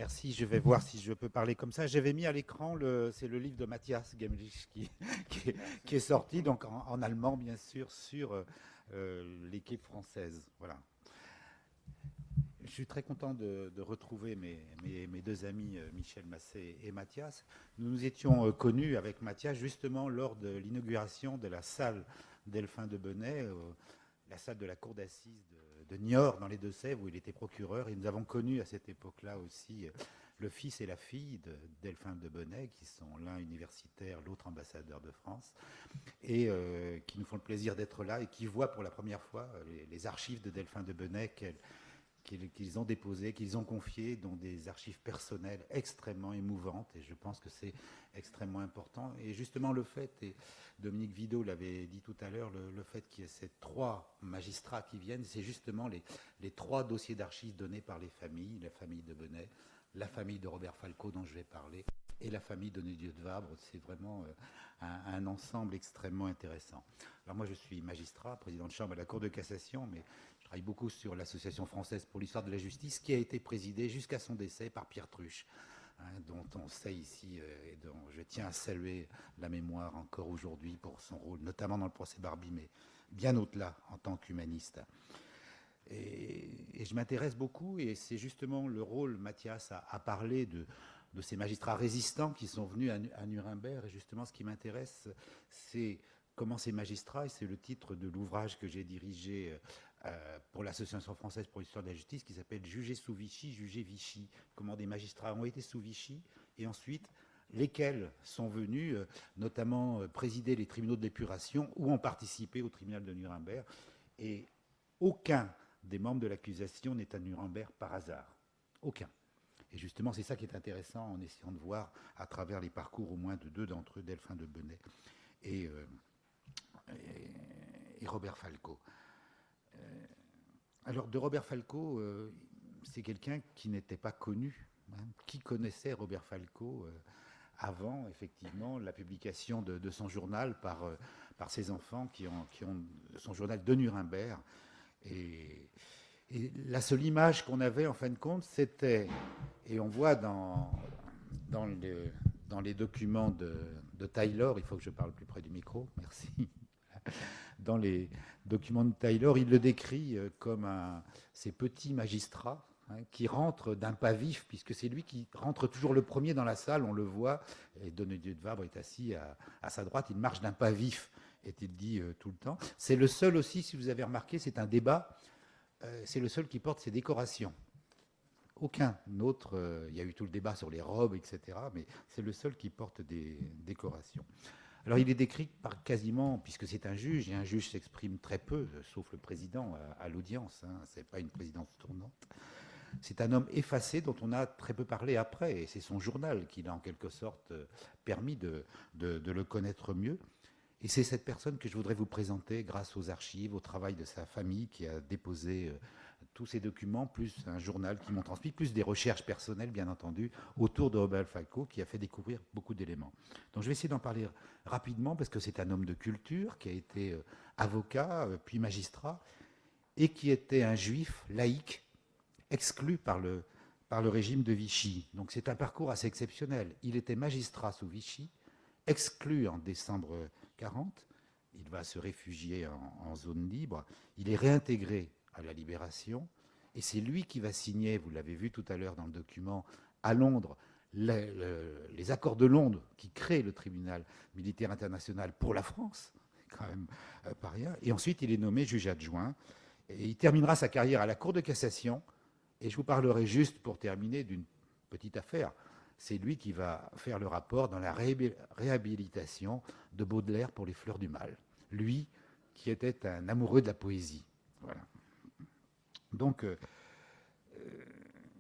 Merci, je vais voir si je peux parler comme ça. J'avais mis à l'écran, c'est le livre de Matthias Gemlich qui est, qui est sorti, donc en allemand bien sûr, sur l'équipe française. Voilà. Je suis très content de retrouver mes deux amis, Michel Massé et Mathias. Nous nous étions connus avec Mathias justement lors de l'inauguration de la salle Delphin de Benay, la salle de la cour d'assises de Niort dans les Deux-Sèvres où il était procureur. Et nous avons connu à cette époque-là aussi le fils et la fille de Delphin de Benay, qui sont l'un universitaire, l'autre ambassadeur de France, et qui nous font le plaisir d'être là et qui voient pour la première fois les archives de Delphin de Benay qu'ils ont déposées, qu'ils ont confiées, dont des archives personnelles extrêmement émouvantes, et je pense que c'est extrêmement important. Et justement le fait, et Dominique Vidot l'avait dit tout à l'heure, le fait qu'il y ait ces trois magistrats qui viennent, c'est justement les trois dossiers d'archives donnés par les familles, la famille de Benay, la famille de Robert Falco dont je vais parler, et la famille de Dieu de Vabre. C'est vraiment un ensemble extrêmement intéressant. Alors moi je suis magistrat, président de chambre à la Cour de cassation, mais je travaille beaucoup sur l'Association française pour l'histoire de la justice, qui a été présidée jusqu'à son décès par Pierre Truche, dont on sait ici et dont je tiens à saluer la mémoire encore aujourd'hui pour son rôle, notamment dans le procès Barbie, mais bien au-delà en tant qu'humaniste. Et je m'intéresse beaucoup, et c'est justement le rôle, Mathias a parlé de ces magistrats résistants qui sont venus à Nuremberg, et justement ce qui m'intéresse, c'est comment ces magistrats, et c'est le titre de l'ouvrage que j'ai dirigé pour l'Association française pour l'histoire de la justice, qui s'appelle Juger sous Vichy, juger Vichy, comment des magistrats ont été sous Vichy, et ensuite lesquels sont venus notamment présider les tribunaux de l'épuration ou ont participé au tribunal de Nuremberg. Et aucun des membres de l'accusation n'est à Nuremberg par hasard. Aucun. Et justement, c'est ça qui est intéressant en essayant de voir à travers les parcours au moins de deux d'entre eux, Delphin de Benay et, et Robert Falco. Alors, de Robert Falco, c'est quelqu'un qui n'était pas connu. Qui connaissait Robert Falco avant, effectivement, la publication de son journal par ses enfants qui ont son journal de Nuremberg. Et la seule image qu'on avait, en fin de compte, c'était, et on voit dans, dans les documents de Taylor, il faut que je parle plus près du micro, merci. Dans les documents de Taylor, il le décrit comme ces petits magistrats qui rentrent d'un pas vif, puisque c'est lui qui rentre toujours le premier dans la salle, on le voit, et Dieu de Vabre est assis à sa droite, il marche d'un pas vif, est-il dit tout le temps. C'est le seul aussi, si vous avez remarqué, c'est un débat, c'est le seul qui porte ses décorations. Aucun autre, il y a eu tout le débat sur les robes, etc., mais c'est le seul qui porte des décorations. Alors il est décrit par quasiment, puisque c'est un juge, et un juge s'exprime très peu, sauf le président à l'audience, ce n'est pas une présidence tournante. C'est un homme effacé dont on a très peu parlé après, et c'est son journal qui l'a en quelque sorte permis de le connaître mieux. Et c'est cette personne que je voudrais vous présenter grâce aux archives, au travail de sa famille qui a déposé tous ces documents, plus un journal qui m'ont transmis, plus des recherches personnelles, bien entendu, autour de Robert Falco, qui a fait découvrir beaucoup d'éléments. Donc je vais essayer d'en parler rapidement, parce que c'est un homme de culture, qui a été avocat, puis magistrat, et qui était un juif laïque, exclu par le régime de Vichy. Donc c'est un parcours assez exceptionnel. Il était magistrat sous Vichy, exclu en décembre 40. Il va se réfugier en zone libre. Il est réintégré à la Libération. Et c'est lui qui va signer, vous l'avez vu tout à l'heure dans le document, à Londres, les accords de Londres qui créent le tribunal militaire international pour la France. Quand même pas rien. Et ensuite, il est nommé juge adjoint. Et il terminera sa carrière à la Cour de cassation. Et je vous parlerai juste pour terminer d'une petite affaire. C'est lui qui va faire le rapport dans la réhabilitation de Baudelaire pour Les Fleurs du Mal. Lui, qui était un amoureux de la poésie. Voilà. Donc,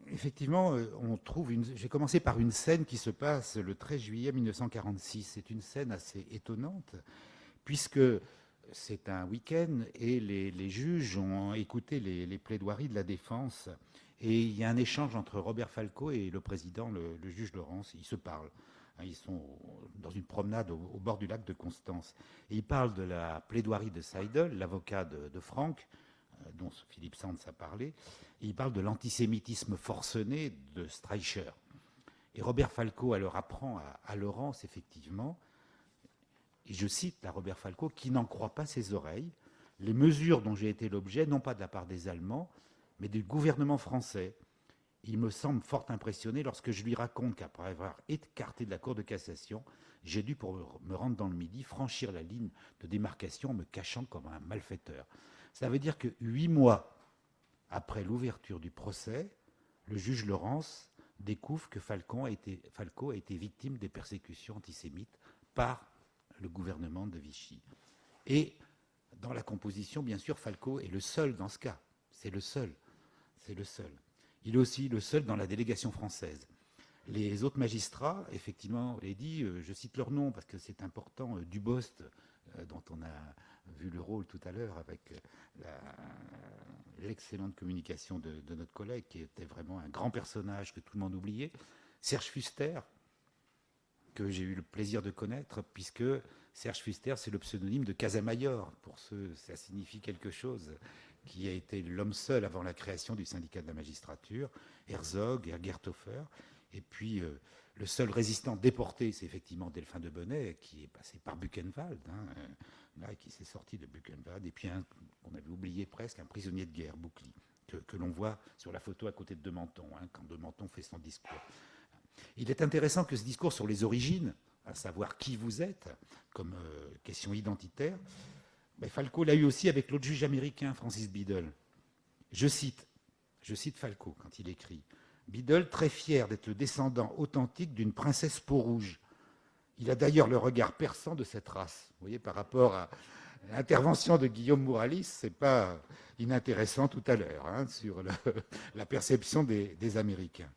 effectivement, on trouve j'ai commencé par une scène qui se passe le 13 juillet 1946. C'est une scène assez étonnante, puisque c'est un week-end et les juges ont écouté les plaidoiries de la défense. Et il y a un échange entre Robert Falco et le président, le juge Laurence. Ils se parlent. Ils sont dans une promenade au bord du lac de Constance. Et ils parlent de la plaidoirie de Seidel, l'avocat de Franck, dont Philippe Sands a parlé, et il parle de l'antisémitisme forcené de Streicher. Et Robert Falco alors apprend à Laurence, effectivement, et je cite là Robert Falco, qui n'en croit pas ses oreilles, les mesures dont j'ai été l'objet, non pas de la part des Allemands, mais du gouvernement français. Il me semble fort impressionné lorsque je lui raconte qu'après avoir écarté de la Cour de cassation, j'ai dû, pour me rendre dans le Midi, franchir la ligne de démarcation en me cachant comme un malfaiteur. Ça veut dire que 8 mois après l'ouverture du procès, le juge Laurence découvre que Falco a été victime des persécutions antisémites par le gouvernement de Vichy. Et dans la composition, bien sûr, Falco est le seul dans ce cas. C'est le seul. C'est le seul. Il est aussi le seul dans la délégation française. Les autres magistrats, effectivement, on l'a dit, je cite leur nom parce que c'est important, Dubost, dont on a vu le rôle tout à l'heure avec l'excellente communication de notre collègue, qui était vraiment un grand personnage que tout le monde oubliait, Serge Fuster, que j'ai eu le plaisir de connaître, puisque Serge Fuster, c'est le pseudonyme de Casamayor. Pour ceux, ça signifie quelque chose, qui a été l'homme seul avant la création du syndicat de la magistrature, Herzog, Gerthofer, et puis le seul résistant déporté, c'est effectivement Delphin de Bonnet, qui est passé par Buchenwald, là, qui s'est sorti de Buchenwald, et puis on avait oublié presque, un prisonnier de guerre, Boucli, que l'on voit sur la photo à côté de Menthon, quand de Menthon fait son discours. Il est intéressant que ce discours sur les origines, à savoir qui vous êtes, comme question identitaire, Falco l'a eu aussi avec l'autre juge américain, Francis Biddle. Je cite Falco quand il écrit « Biddle, très fier d'être le descendant authentique d'une princesse peau-rouge. Il a d'ailleurs le regard perçant de cette race. » Vous voyez, par rapport à l'intervention de Guillaume Mouralis, ce n'est pas inintéressant tout à l'heure, sur la perception des Américains.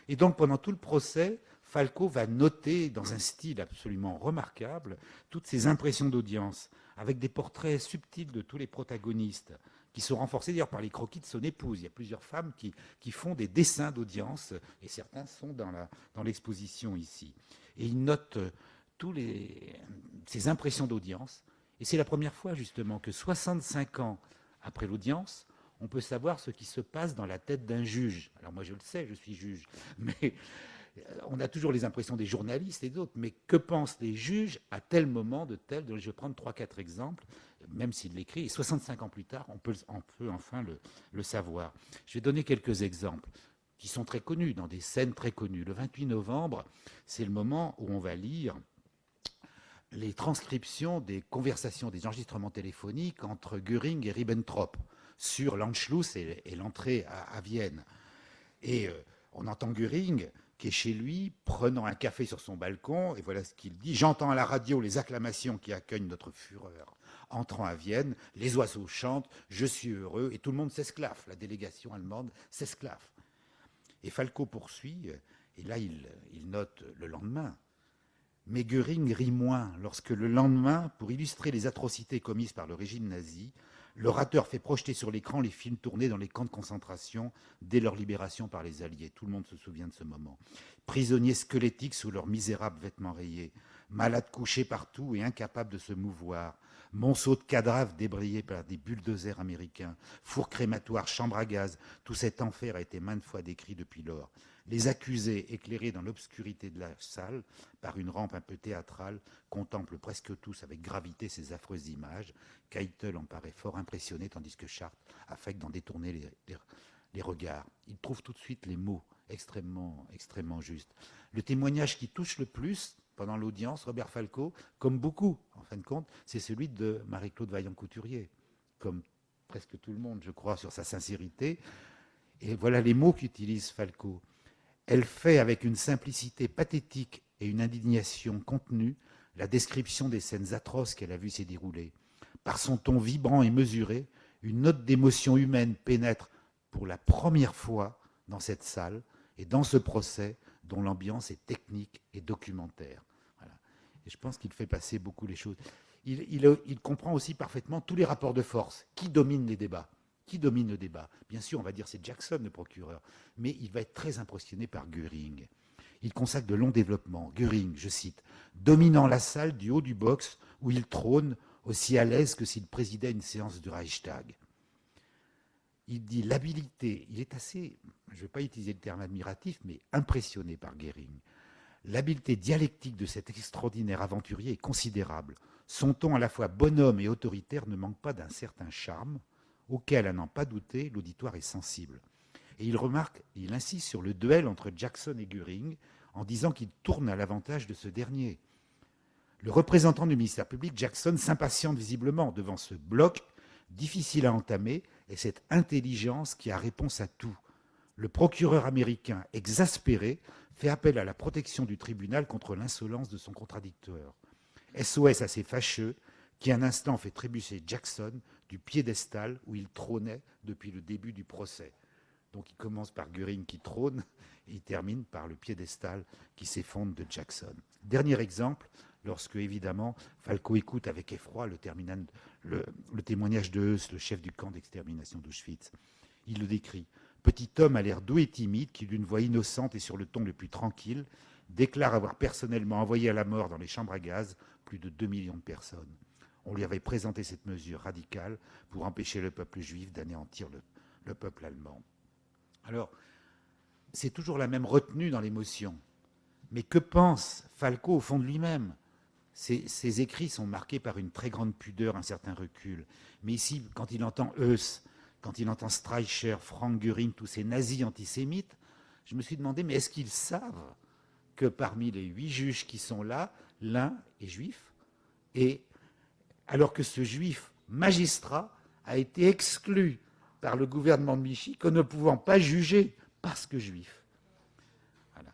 Et donc, pendant tout le procès, Falco va noter, dans un style absolument remarquable, toutes ces impressions d'audience, avec des portraits subtils de tous les protagonistes, qui sont renforcés d'ailleurs par les croquis de son épouse. Il y a plusieurs femmes qui font des dessins d'audience, et certains sont dans l'exposition ici. Et il note ces impressions d'audience, et c'est la première fois justement que 65 ans après l'audience, on peut savoir ce qui se passe dans la tête d'un juge. Alors moi je le sais, je suis juge, mais on a toujours les impressions des journalistes et d'autres, mais que pensent les juges à tel moment de tel, je vais prendre 3-4 exemples, même s'il l'écrit, et 65 ans plus tard, on peut enfin le savoir. Je vais donner quelques exemples qui sont très connus, dans des scènes très connues. Le 28 novembre, c'est le moment où on va lire les transcriptions des conversations, des enregistrements téléphoniques entre Göring et Ribbentrop sur l'Anschluss et l'entrée à Vienne. Et on entend Göring qui est chez lui, prenant un café sur son balcon, et voilà ce qu'il dit. « J'entends à la radio les acclamations qui accueillent notre fureur. Entrant à Vienne, les oiseaux chantent, je suis heureux, et tout le monde s'esclaffe. La délégation allemande s'esclaffe. » Et Falco poursuit, et là il note le lendemain. Mais Göring rit moins lorsque le lendemain, pour illustrer les atrocités commises par le régime nazi, l'orateur fait projeter sur l'écran les films tournés dans les camps de concentration dès leur libération par les Alliés. Tout le monde se souvient de ce moment. Prisonniers squelettiques sous leurs misérables vêtements rayés, malades couchés partout et incapables de se mouvoir, monceaux de cadavres débrayés par des bulldozers américains, fours crématoires, chambres à gaz, tout cet enfer a été maintes fois décrit depuis lors. Les accusés, éclairés dans l'obscurité de la salle par une rampe un peu théâtrale, contemplent presque tous avec gravité ces affreuses images. Keitel en paraît fort impressionné, tandis que Chartres affecte d'en détourner les regards. Il trouve tout de suite les mots extrêmement, extrêmement justes. Le témoignage qui touche le plus pendant l'audience, Robert Falco, comme beaucoup, en fin de compte, c'est celui de Marie-Claude Vaillant-Couturier, comme presque tout le monde, je crois, sur sa sincérité. Et voilà les mots qu'utilise Falco. Elle fait avec une simplicité pathétique et une indignation contenue la description des scènes atroces qu'elle a vues s'y dérouler. Par son ton vibrant et mesuré, une note d'émotion humaine pénètre pour la première fois dans cette salle et dans ce procès dont l'ambiance est technique et documentaire. Voilà. Et je pense qu'il fait passer beaucoup les choses. Il comprend aussi parfaitement tous les rapports de force. Qui domine les débats ? Qui domine le débat? Bien sûr, on va dire c'est Jackson, le procureur, mais il va être très impressionné par Göring. Il consacre de longs développements. Göring, je cite, « dominant la salle du haut du box où il trône, aussi à l'aise que s'il présidait une séance du Reichstag. » il dit l'habilité, il est assez, je ne vais pas utiliser le terme admiratif, mais impressionné par Goering. L'habileté dialectique de cet extraordinaire aventurier est considérable. Son ton à la fois bonhomme et autoritaire ne manque pas d'un certain charme, auquel, à n'en pas douter, l'auditoire est sensible. Et il remarque, il insiste sur le duel entre Jackson et Goering, en disant qu'il tourne à l'avantage de ce dernier. Le représentant du ministère public, Jackson, s'impatiente visiblement devant ce bloc difficile à entamer et cette intelligence qui a réponse à tout. Le procureur américain, exaspéré, fait appel à la protection du tribunal contre l'insolence de son contradicteur. SOS assez fâcheux, qui un instant fait trébucher Jackson du piédestal où il trônait depuis le début du procès. Donc il commence par Goering qui trône et il termine par le piédestal qui s'effondre de Jackson. Dernier exemple, lorsque évidemment Falco écoute avec effroi le témoignage de Heuss, le chef du camp d'extermination d'Auschwitz. Il le décrit. Petit homme à l'air doux et timide, qui d'une voix innocente et sur le ton le plus tranquille, déclare avoir personnellement envoyé à la mort dans les chambres à gaz plus de 2 millions de personnes. On lui avait présenté cette mesure radicale pour empêcher le peuple juif d'anéantir le peuple allemand. Alors, c'est toujours la même retenue dans l'émotion. Mais que pense Falco au fond de lui-même ? Ses écrits sont marqués par une très grande pudeur, un certain recul. Mais ici, quand il entend Heuss, quand il entend Streicher, Frank Göring, tous ces nazis antisémites, je me suis demandé, mais est-ce qu'ils savent que parmi les 8 juges qui sont là, l'un est juif, et alors que ce juif magistrat a été exclu par le gouvernement de Vichy, que ne pouvant pas juger parce que juif. Voilà.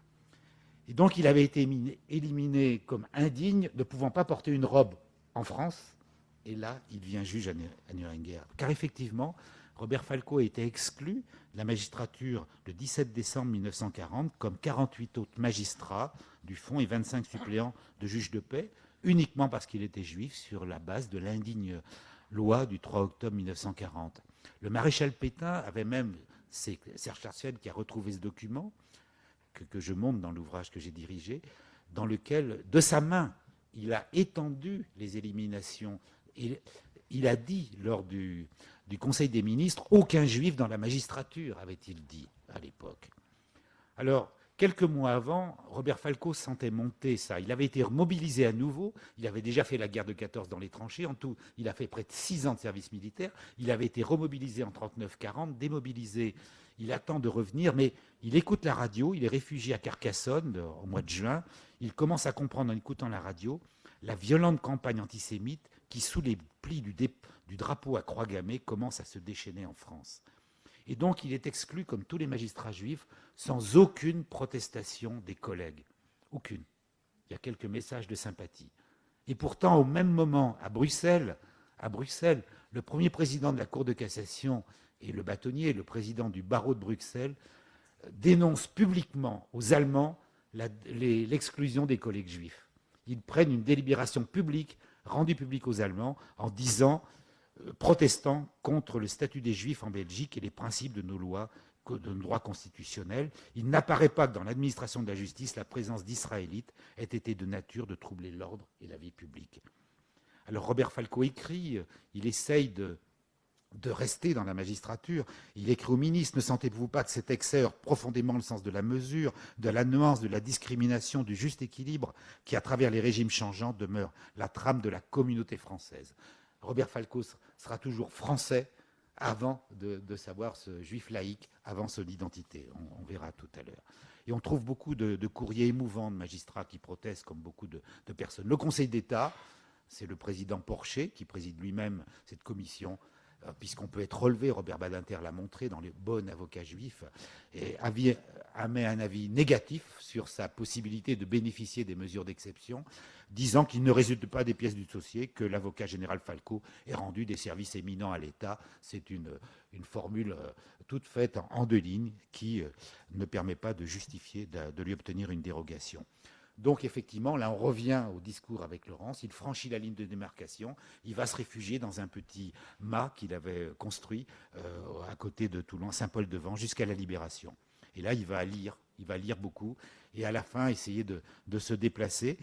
Et donc il avait été éliminé comme indigne, ne pouvant pas porter une robe en France, et là il devient juge à Nuremberg. Car effectivement, Robert Falco a été exclu de la magistrature le 17 décembre 1940, comme 48 autres magistrats du fond et 25 suppléants de juges de paix, uniquement parce qu'il était juif, sur la base de l'indigne loi du 3 octobre 1940. Le maréchal Pétain avait même, c'est Serge Schwarzfeld qui a retrouvé ce document, que je montre dans l'ouvrage que j'ai dirigé, dans lequel, de sa main, il a étendu les éliminations. Il a dit lors du Conseil des ministres, aucun juif dans la magistrature, avait-il dit à l'époque. Alors, quelques mois avant, Robert Falco sentait monter ça. Il avait été remobilisé à nouveau. Il avait déjà fait la guerre de 14 dans les tranchées. En tout, il a fait près de 6 ans de service militaire. Il avait été remobilisé en 39-40, démobilisé. Il attend de revenir, mais il écoute la radio. Il est réfugié à Carcassonne au mois de juin. Il commence à comprendre en écoutant la radio la violente campagne antisémite qui, sous les plis du drapeau à croix gammée, commence à se déchaîner en France. Et donc, il est exclu, comme tous les magistrats juifs, sans aucune protestation des collègues. Aucune. Il y a quelques messages de sympathie. Et pourtant, au même moment, à Bruxelles, le premier président de la Cour de cassation et le bâtonnier, le président du barreau de Bruxelles, dénoncent publiquement aux Allemands l'exclusion des collègues juifs. Ils prennent une délibération publique, rendue publique aux Allemands, en disant, protestant contre le statut des Juifs en Belgique et les principes de nos lois, de nos droits constitutionnels. Il n'apparaît pas que dans l'administration de la justice, la présence d'Israélites ait été de nature de troubler l'ordre et la vie publique. Alors Robert Falco écrit, il essaye de rester dans la magistrature. Il écrit au ministre, ne sentez-vous pas que cet excès heurte profondément le sens de la mesure, de la nuance, de la discrimination, du juste équilibre qui, à travers les régimes changeants, demeure la trame de la communauté française. Robert Falco sera toujours français avant de savoir ce juif laïque, avant son identité. On verra tout à l'heure. Et on trouve beaucoup de courriers émouvants de magistrats qui protestent, comme beaucoup de personnes. Le Conseil d'État, c'est le président Porcher qui préside lui-même cette commission, puisqu'on peut être relevé, Robert Badinter l'a montré dans les bons avocats juifs, et émet un avis négatif sur sa possibilité de bénéficier des mesures d'exception, disant qu'il ne résulte pas des pièces du dossier, que l'avocat général Falco ait rendu des services éminents à l'État. C'est une formule toute faite en 2 lignes qui ne permet pas de justifier, de lui obtenir une dérogation. Donc effectivement, là on revient au discours avec Laurence, il franchit la ligne de démarcation, il va se réfugier dans un petit mât qu'il avait construit à côté de Toulon, Saint-Paul-de-Vence, jusqu'à la Libération. Et là il va lire beaucoup, et à la fin essayer de se déplacer.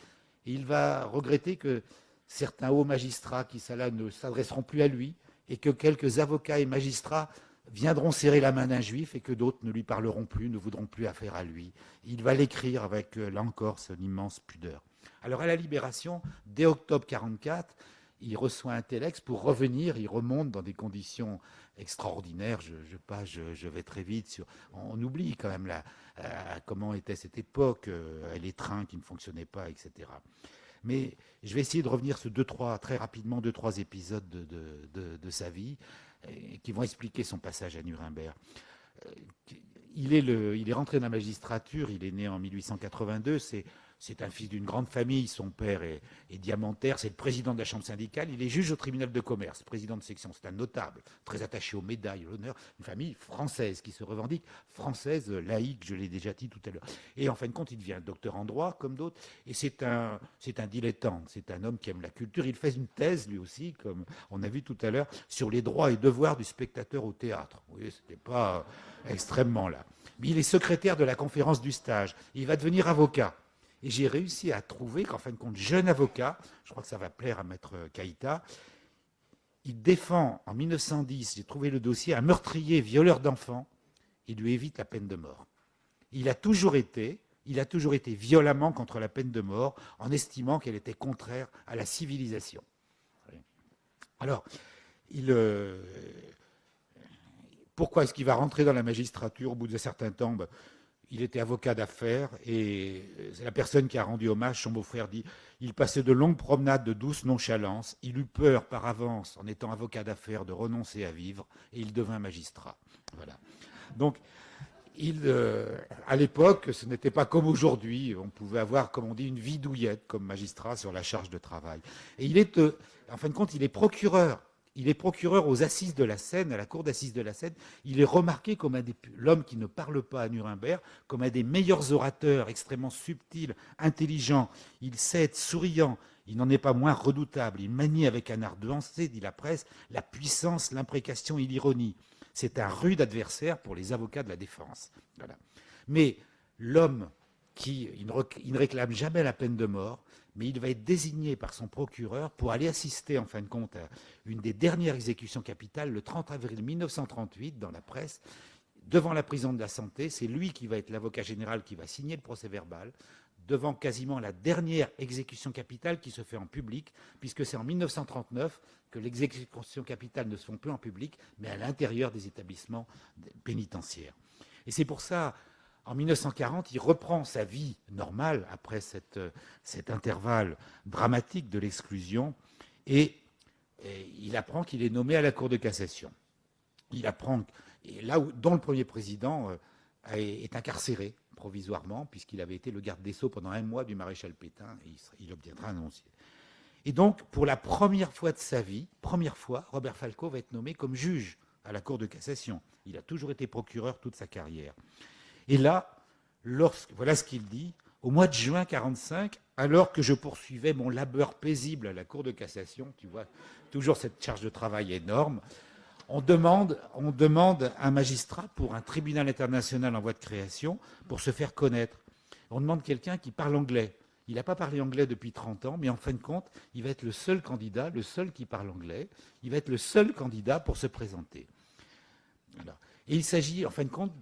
Et il va regretter que certains hauts magistrats qui sont là ne s'adresseront plus à lui, et que quelques avocats et magistrats viendront serrer la main d'un juif et que d'autres ne lui parleront plus, ne voudront plus affaire à lui. Il va l'écrire avec, là encore, son immense pudeur. Alors à la Libération, dès octobre 1944, il reçoit un telex pour revenir, il remonte dans des conditions extraordinaires. Je vais très vite. On oublie quand même comment était cette époque, les trains qui ne fonctionnaient pas, etc. Mais je vais essayer de revenir sur très rapidement, deux, trois épisodes de sa vie qui vont expliquer son passage à Nuremberg. Il est rentré dans la magistrature, il est né en 1882, c'est un fils d'une grande famille, son père est diamantaire, c'est le président de la chambre syndicale, il est juge au tribunal de commerce, président de section, c'est un notable, très attaché aux médailles, aux honneurs, une famille française qui se revendique française, laïque, je l'ai déjà dit tout à l'heure. Et en fin de compte, il devient docteur en droit, comme d'autres, et c'est un dilettante, c'est un homme qui aime la culture, il fait une thèse, lui aussi, comme on a vu tout à l'heure, sur les droits et devoirs du spectateur au théâtre. Vous voyez, c'était pas extrêmement là. Mais il est secrétaire de la conférence du stage, il va devenir avocat. Et j'ai réussi à trouver qu'en fin de compte, jeune avocat, je crois que ça va plaire à Maître Caïta, il défend en 1910, j'ai trouvé le dossier, un meurtrier, violeur d'enfants, il lui évite la peine de mort. Il a toujours été violemment contre la peine de mort, en estimant qu'elle était contraire à la civilisation. Alors, pourquoi est-ce qu'il va rentrer dans la magistrature au bout d'un certain temps? Il était avocat d'affaires et c'est la personne qui a rendu hommage. Son beau-frère dit il passait de longues promenades de douce nonchalance. Il eut peur par avance, en étant avocat d'affaires, de renoncer à vivre et il devint magistrat. Voilà. Donc, à l'époque, ce n'était pas comme aujourd'hui. On pouvait avoir, comme on dit, une vie douillette comme magistrat sur la charge de travail. Et en fin de compte, il est procureur. Il est procureur aux assises de la Seine, à la cour d'assises de la Seine. Il est remarqué comme l'homme qui ne parle pas à Nuremberg, comme un des meilleurs orateurs, extrêmement subtil, intelligent. Il sait être souriant. Il n'en est pas moins redoutable. Il manie avec un art nuancé, dit la presse, la puissance, l'imprécation et l'ironie. C'est un rude adversaire pour les avocats de la défense. Voilà. Mais l'homme il ne réclame jamais la peine de mort, mais il va être désigné par son procureur pour aller assister, en fin de compte, à une des dernières exécutions capitales, le 30 avril 1938, dans la presse, devant la prison de la Santé. C'est lui qui va être l'avocat général qui va signer le procès-verbal, devant quasiment la dernière exécution capitale qui se fait en public, puisque c'est en 1939 que l'exécution capitale ne se font plus en public, mais à l'intérieur des établissements pénitentiaires. Et c'est pour ça, en 1940, il reprend sa vie normale après cet intervalle dramatique de l'exclusion et il apprend qu'il est nommé à la Cour de cassation. Il apprend, dont le premier président est incarcéré provisoirement, puisqu'il avait été le garde des Sceaux pendant un mois du maréchal Pétain, et il obtiendra un noncier. Et donc, pour la première fois de sa vie, Robert Falco va être nommé comme juge à la Cour de cassation. Il a toujours été procureur toute sa carrière. Et là, voilà ce qu'il dit, au mois de juin 1945, alors que je poursuivais mon labeur paisible à la Cour de cassation, tu vois, toujours cette charge de travail énorme, on demande un magistrat pour un tribunal international en voie de création pour se faire connaître. On demande quelqu'un qui parle anglais. Il n'a pas parlé anglais depuis 30 ans, mais en fin de compte, il va être le seul candidat, le seul qui parle anglais. Il va être le seul candidat pour se présenter. Alors, et il s'agit, en fin de compte,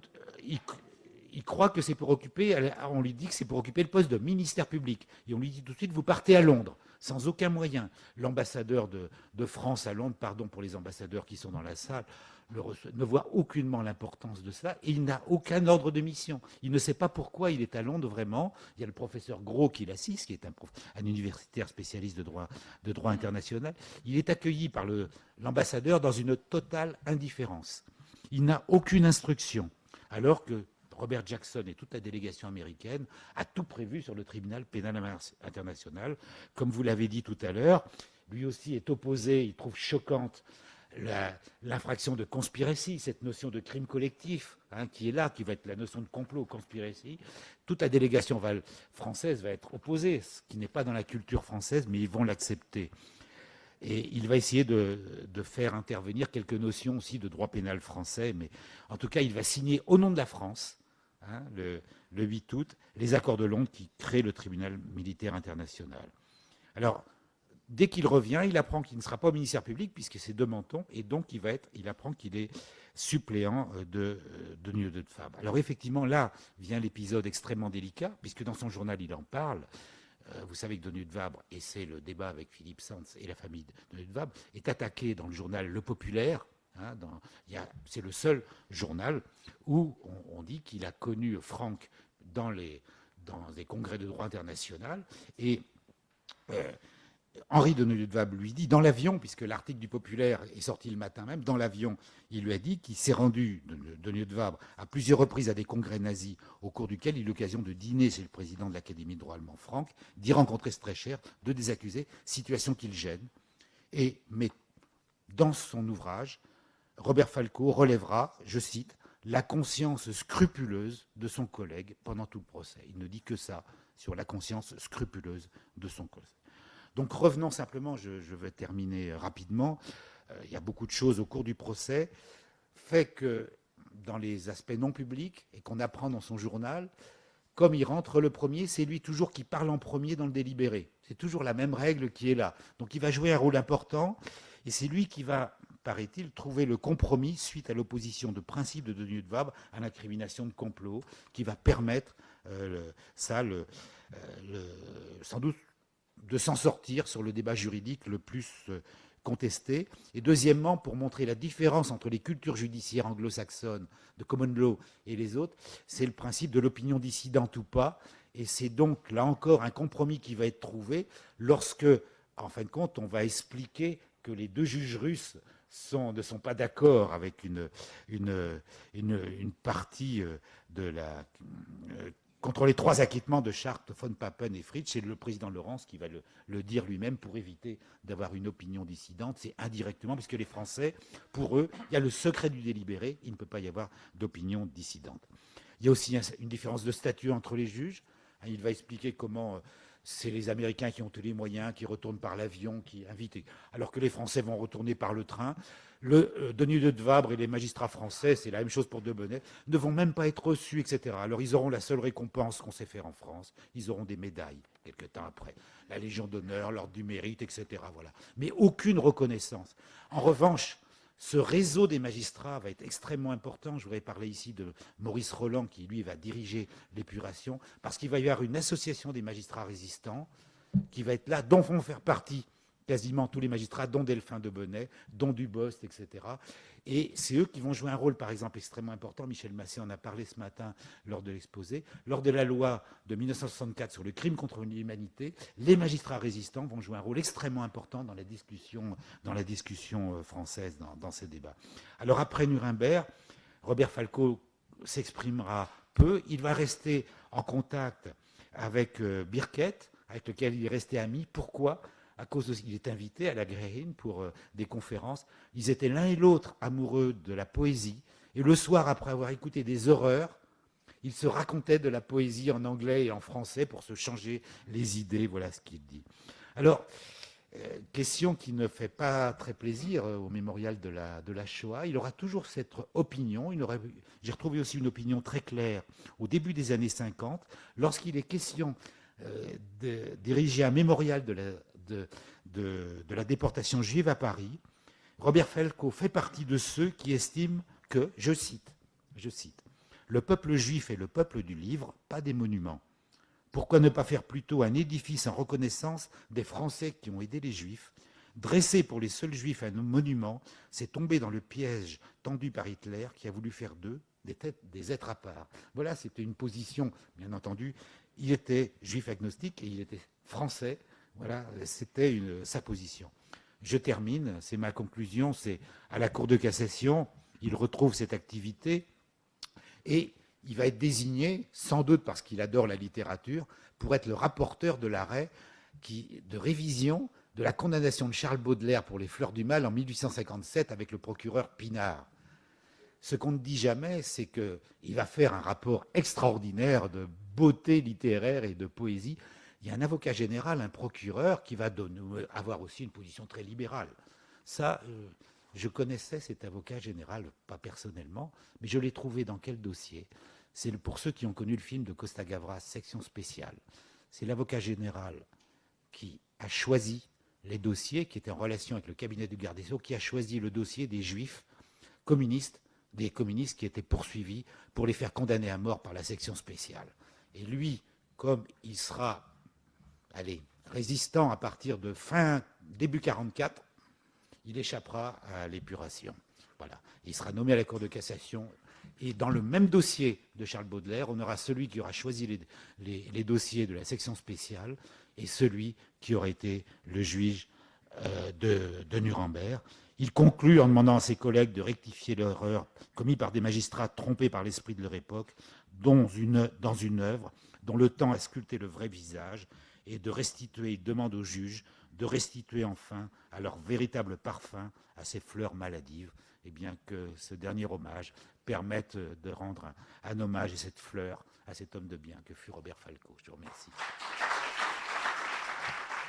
il croit que c'est pour occuper, on lui dit que c'est pour occuper le poste de ministère public. Et on lui dit tout de suite, vous partez à Londres, sans aucun moyen. L'ambassadeur de France à Londres, pardon pour les ambassadeurs qui sont dans la salle, ne voit aucunement l'importance de cela. Et il n'a aucun ordre de mission. Il ne sait pas pourquoi il est à Londres vraiment. Il y a le professeur Gros qui l'assiste, qui est un universitaire spécialiste de droit international. Il est accueilli par l'ambassadeur dans une totale indifférence. Il n'a aucune instruction. Alors que Robert Jackson et toute la délégation américaine a tout prévu sur le tribunal pénal international. Comme vous l'avez dit tout à l'heure, lui aussi est opposé, il trouve choquante l'infraction de conspiracy, cette notion de crime collectif qui est là, qui va être la notion de complot, conspiracy. Toute la délégation française va être opposée, ce qui n'est pas dans la culture française, mais ils vont l'accepter. Et il va essayer de faire intervenir quelques notions aussi de droit pénal français, mais en tout cas, il va signer au nom de la France, le 8 août, les accords de Londres qui créent le tribunal militaire international. Alors, Dès qu'il revient, il apprend qu'il ne sera pas au ministère public puisque c'est de Menton, et donc il apprend qu'il est suppléant de Nuit de Fabre. Alors effectivement, là vient l'épisode extrêmement délicat, puisque dans son journal, il en parle. Vous savez que Denis de Vabre, et c'est le débat avec Philippe Sands et la famille de Denis de Vabre, est attaqué dans le journal Le Populaire. Hein, c'est le seul journal où on dit qu'il a connu Franck dans des congrès de droit international. Et Henri de Neuilly-de-Vabre lui dit, dans l'avion, puisque l'article du Populaire est sorti le matin même, dans l'avion, il lui a dit qu'il s'est rendu, de Neuilly-de-Vabre, à plusieurs reprises à des congrès nazis, au cours duquel il a eu l'occasion de dîner chez le président de l'Académie de droit allemand, Franck, d'y rencontrer ce très cher, de des accusés, situation qu'il gêne. Mais dans son ouvrage, Robert Falco relèvera, je cite, la conscience scrupuleuse de son collègue pendant tout le procès. Il ne dit que ça, sur la conscience scrupuleuse de son collègue. Donc revenons simplement, je vais terminer rapidement. Il y a beaucoup de choses au cours du procès, fait que dans les aspects non publics, et qu'on apprend dans son journal, comme il rentre le premier, c'est lui toujours qui parle en premier dans le délibéré. C'est toujours la même règle qui est là. Donc il va jouer un rôle important, et c'est lui qui va, paraît-il, trouver le compromis suite à l'opposition de principe de Denis de Vabre à l'incrimination de complot, qui va permettre sans doute de s'en sortir sur le débat juridique le plus contesté. Et deuxièmement, pour montrer la différence entre les cultures judiciaires anglo-saxonnes de common law et les autres, c'est le principe de l'opinion dissidente ou pas. Et c'est donc là encore un compromis qui va être trouvé lorsque, en fin de compte, on va expliquer que les deux juges russes ne sont pas d'accord avec une partie de la contre les trois acquittements de Chartres, von Papen et Fritsch. C'est le président Laurence qui va le dire lui-même pour éviter d'avoir une opinion dissidente. C'est indirectement, puisque les Français, pour eux, il y a le secret du délibéré, il ne peut pas y avoir d'opinion dissidente. Il y a aussi une différence de statut entre les juges. Il va expliquer comment c'est les Américains qui ont tous les moyens, qui retournent par l'avion, qui invitent, alors que les Français vont retourner par le train. Denis de Vabre et les magistrats français, c'est la même chose pour Debonnet, ne vont même pas être reçus, etc. Alors ils auront la seule récompense qu'on sait faire en France, ils auront des médailles, quelques temps après, la Légion d'honneur, l'Ordre du Mérite, etc. Voilà. Mais aucune reconnaissance. En revanche, ce réseau des magistrats va être extrêmement important. Je voudrais parler ici de Maurice Roland, qui, lui, va diriger l'épuration, parce qu'il va y avoir une association des magistrats résistants qui va être là, dont vont faire partie quasiment tous les magistrats, dont Delphin de Bonnet, dont Dubost, etc. Et c'est eux qui vont jouer un rôle, par exemple, extrêmement important. Michel Massé en a parlé ce matin lors de l'exposé. Lors de la loi de 1964 sur le crime contre l'humanité, les magistrats résistants vont jouer un rôle extrêmement important dans la discussion française, dans ces débats. Alors après Nuremberg, Robert Falco s'exprimera peu. Il va rester en contact avec Birket, avec lequel il est resté ami. Pourquoi ? À cause il est invité à la Gréhine pour des conférences. Ils étaient l'un et l'autre amoureux de la poésie. Et le soir, après avoir écouté des horreurs, ils se racontaient de la poésie en anglais et en français pour se changer les idées. Voilà ce qu'il dit. Alors, question qui ne fait pas très plaisir au mémorial de la Shoah. Il aura toujours cette opinion. J'ai retrouvé aussi une opinion très claire au début des années 50, lorsqu'il est question d'ériger un mémorial de la déportation juive à Paris. Robert Falco fait partie de ceux qui estiment que, je cite, le peuple juif est le peuple du livre, pas des monuments. Pourquoi ne pas faire plutôt un édifice en reconnaissance des Français qui ont aidé les Juifs ? Dresser pour les seuls Juifs un monument, c'est tomber dans le piège tendu par Hitler qui a voulu faire d'eux des êtres à part. Voilà, c'était une position, bien entendu. Il était juif agnostique et il était français. Voilà, c'était sa position. Je termine, c'est ma conclusion, c'est à la Cour de cassation, il retrouve cette activité et il va être désigné, sans doute parce qu'il adore la littérature, pour être le rapporteur de l'arrêt de révision de la condamnation de Charles Baudelaire pour Les Fleurs du Mal en 1857 avec le procureur Pinard. Ce qu'on ne dit jamais, c'est qu'il va faire un rapport extraordinaire de beauté littéraire et de poésie. Il y a un avocat général, un procureur, qui va avoir aussi une position très libérale. Ça, je connaissais cet avocat général, pas personnellement, mais je l'ai trouvé dans quel dossier ? C'est pour ceux qui ont connu le film de Costa Gavras, Section spéciale. C'est l'avocat général qui a choisi les dossiers, qui était en relation avec le cabinet du garde des Sceaux, qui a choisi le dossier des juifs communistes, des communistes qui étaient poursuivis pour les faire condamner à mort par la section spéciale. Et lui, comme il sera, résistant à partir de début 44, il échappera à l'épuration. Voilà. Il sera nommé à la Cour de cassation. Et dans le même dossier de Charles Baudelaire, on aura celui qui aura choisi les dossiers de la section spéciale et celui qui aurait été le juge de Nuremberg. Il conclut en demandant à ses collègues de rectifier l'erreur commise par des magistrats trompés par l'esprit de leur époque dans une œuvre dont le temps a sculpté le vrai visage, et de restituer, il demande aux juges de restituer enfin à leur véritable parfum, à ces fleurs maladives, et bien que ce dernier hommage permette de rendre un hommage à cette fleur, à cet homme de bien que fut Robert Falco. Je vous remercie.